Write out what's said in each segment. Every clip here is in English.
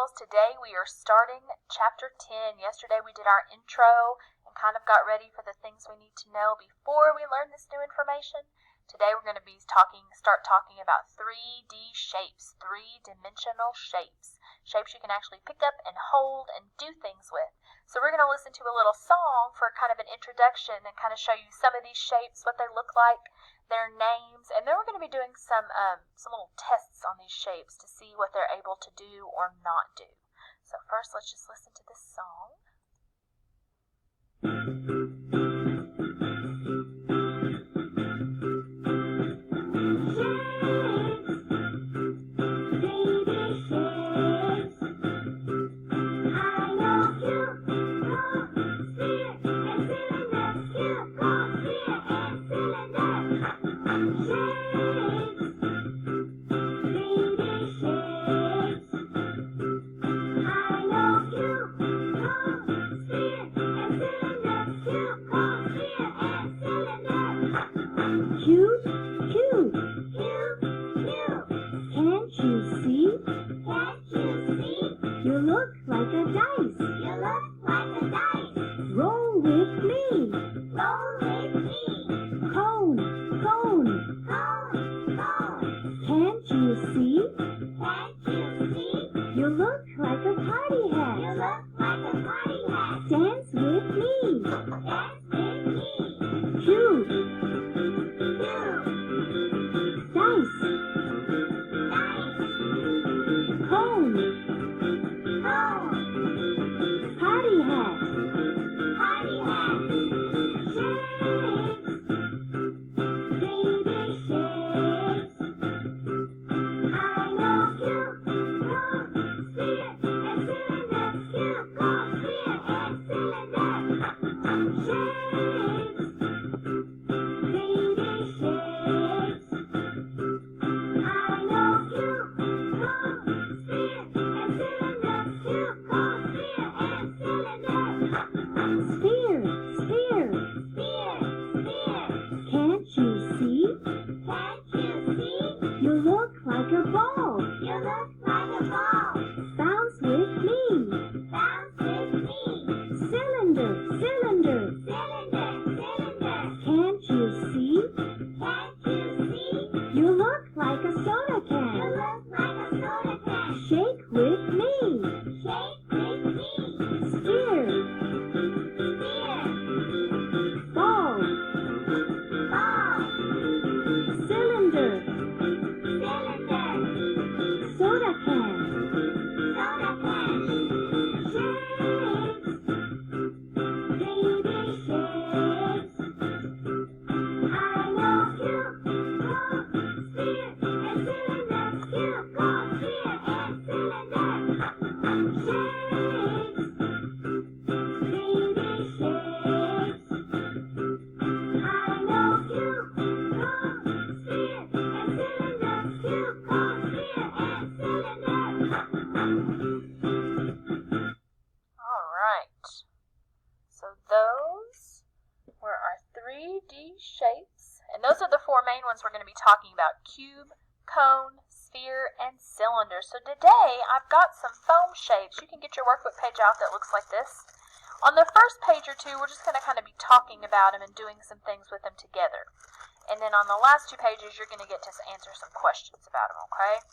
girls. Today we are starting chapter 10. Yesterday we did our intro and kind of got ready for the things we need to know before we learn this new information. Today we're going to start talking about 3D shapes, three-dimensional shapes. Shapes you can actually pick up and hold and do things with. So we're going to listen to a little song for kind of an introduction and kind of show you some of these shapes, what they look like, their names, and then we're going to be doing some little tests on these shapes to see what they're able to do or not do. So first, let's just listen to this song. Shapes, and those are the four main ones we're going to be talking about: cube, cone, sphere, and cylinder. So today I've got some foam shapes. You can get your workbook page out that looks like this. On the first page or two, we're just going to kind of be talking about them and doing some things with them together. And then on the last two pages, you're going to get to answer some questions about them, okay?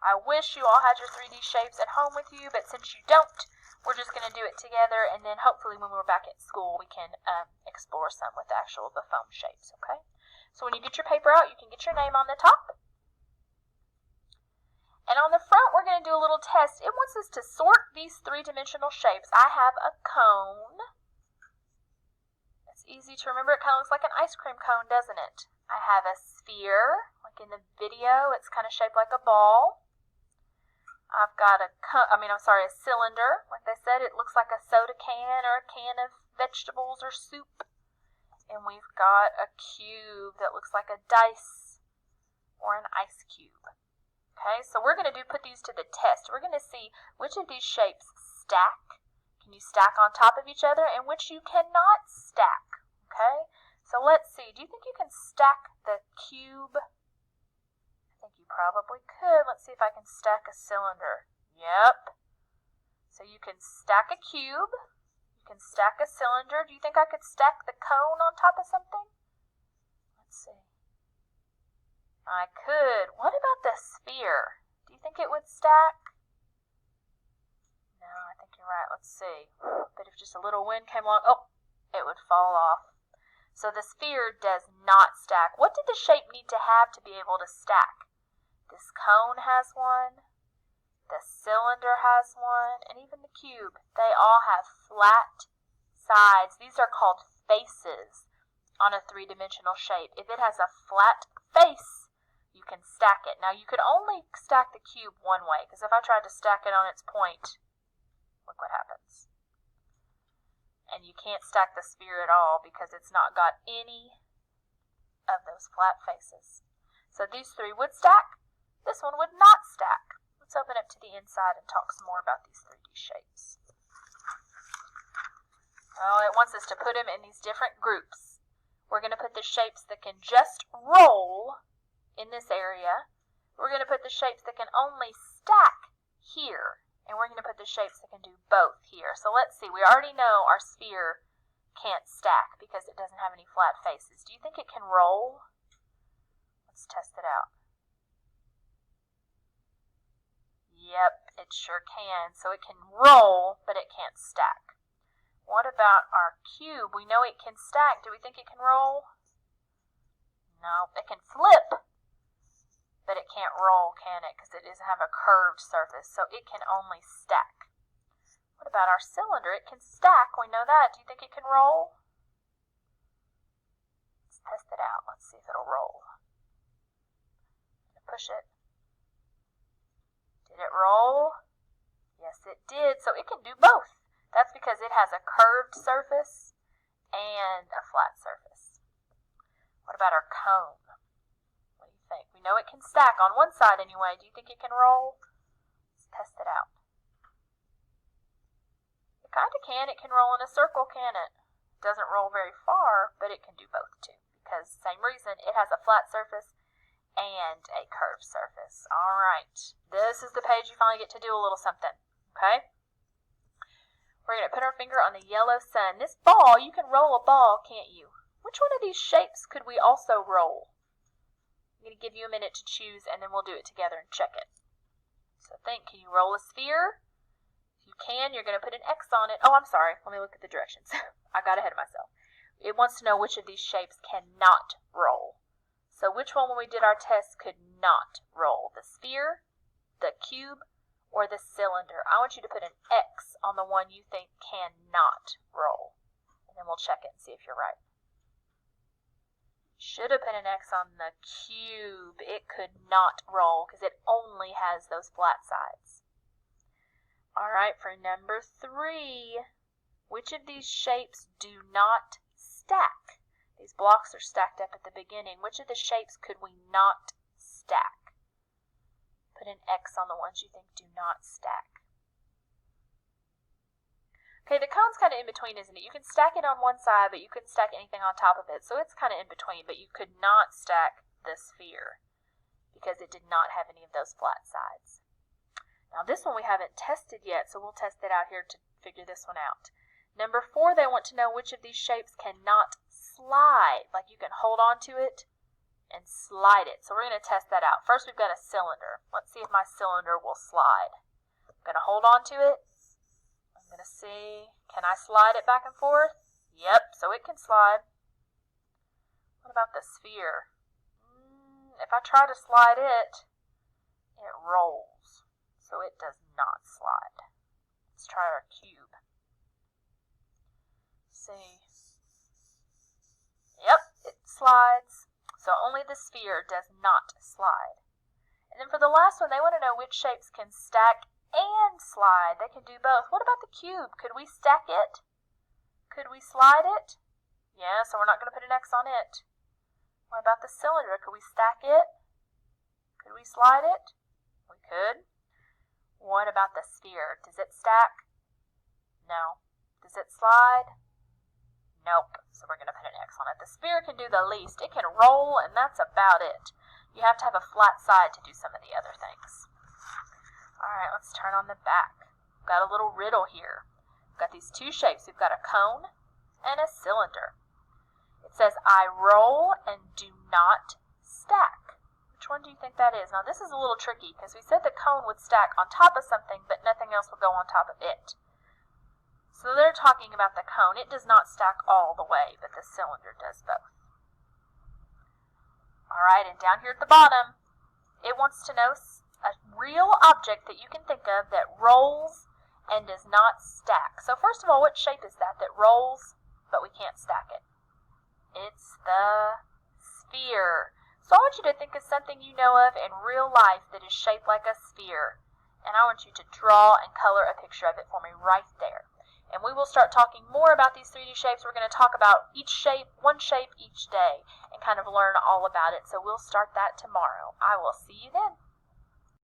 I wish you all had your 3D shapes at home with you, but since you don't, we're just going to do it together, and then hopefully when we're back at school, we can explore some with the foam shapes, okay? So when you get your paper out, you can get your name on the top. And on the front, we're going to do a little test. It wants us to sort these three-dimensional shapes. I have a cone. It's easy to remember. It kind of looks like an ice cream cone, doesn't it? I have a sphere, like in the video. It's kind of shaped like a ball. I've got a cylinder. Like I said, it looks like a soda can or a can of vegetables or soup. And we've got a cube that looks like a dice or an ice cube. Okay, so we're going to put these to the test. We're going to see which of these shapes stack. Can you stack on top of each other? And which you cannot stack. Okay, so let's see. Do you think you can stack the cube? I think you probably could. Let's see if I can stack a cylinder. Yep. So you can stack a cube. You can stack a cylinder. Do you think I could stack the cone on top of something? Let's see. I could. What about the sphere? Do you think it would stack? No, I think you're right. Let's see. But if just a little wind came along, oh, it would fall off. So the sphere does not stack. What did the shape need to have to be able to stack? This cone has one, the cylinder has one, and even the cube. They all have flat sides. These are called faces on a three-dimensional shape. If it has a flat face, you can stack it. Now, you could only stack the cube one way, because if I tried to stack it on its point, look what happens. And you can't stack the sphere at all because it's not got any of those flat faces. So these three would stack. This one would not stack. Let's open up to the inside and talk some more about these 3D shapes. Oh, it wants us to put them in these different groups. We're going to put the shapes that can just roll in this area. We're going to put the shapes that can only stack here. And we're going to put the shapes that can do both here. So let's see. We already know our sphere can't stack because it doesn't have any flat faces. Do you think it can roll? Let's test it out. Yep, it sure can. So it can roll, but it can't stack. What about our cube? We know it can stack. Do we think it can roll? No, it can flip. But it can't roll, can it? Because it doesn't have a curved surface, so it can only stack. What about our cylinder? It can stack, we know that. Do you think it can roll? Let's test it out. Let's see if it'll roll. Push it. Did it roll? Yes, it did. So it can do both. That's because it has a curved surface and a flat surface. What about our cone? We know it can stack on one side anyway. Do you think it can roll? Let's test it out. It kind of can. It can roll in a circle, can it? It doesn't roll very far, but it can do both too. Because same reason, it has a flat surface and a curved surface. All right. This is the page you finally get to do a little something. Okay? We're going to put our finger on the yellow sun. This ball, you can roll a ball, can't you? Which one of these shapes could we also roll? I'm going to give you a minute to choose, and then we'll do it together and check it. So think, can you roll a sphere? If you can, you're going to put an X on it. Oh, I'm sorry. Let me look at the directions. I got ahead of myself. It wants to know which of these shapes cannot roll. So which one, when we did our test, could not roll? The sphere, the cube, or the cylinder? I want you to put an X on the one you think cannot roll. And then we'll check it and see if you're right. Should have put an X on the cube. It could not roll because it only has those flat sides. All right, for number 3, which of these shapes do not stack? These blocks are stacked up at the beginning. Which of the shapes could we not stack? Put an X on the ones you think do not stack. Okay, the cone's kind of in between, isn't it? You can stack it on one side, but you couldn't stack anything on top of it. So it's kind of in between, but you could not stack the sphere because it did not have any of those flat sides. Now this one we haven't tested yet, so we'll test it out here to figure this one out. Number 4, they want to know which of these shapes cannot slide. Like you can hold on to it and slide it. So we're going to test that out. First we've got a cylinder. Let's see if my cylinder will slide. I'm going to hold on to it. I'm going to see, can I slide it back and forth? Yep, so it can slide. What about the sphere? If I try to slide it, it rolls. So it does not slide. Let's try our cube. See. Yep, it slides. So only the sphere does not slide. And then for the last one, they want to know which shapes can stack and slide. They can do both. What about the cube? Could we stack it? Could we slide it? Yeah, so we're not going to put an X on it. What about the cylinder? Could we stack it? Could we slide it? We could. What about the sphere? Does it stack? No. Does it slide? Nope. So we're going to put an X on it. The sphere can do the least. It can roll, and that's about it. You have to have a flat side to do some of the other things. All right, let's let's turn on the back. We've got a little riddle here. We've got these two shapes. We've got a cone and a cylinder. It says, I roll and do not stack. Which one do you think that is? Now this is a little tricky because we said the cone would stack on top of something, but nothing else would go on top of it. So they're talking about the cone. It does not stack all the way, but the cylinder does both. All right, and down here at the bottom, it wants to know a real object that you can think of that rolls and does not stack. So first of all, what shape is that rolls, but we can't stack it? It's the sphere. So I want you to think of something you know of in real life that is shaped like a sphere. And I want you to draw and color a picture of it for me right there. And we will start talking more about these 3D shapes. We're going to talk about each shape, one shape each day, and kind of learn all about it. So we'll start that tomorrow. I will see you then.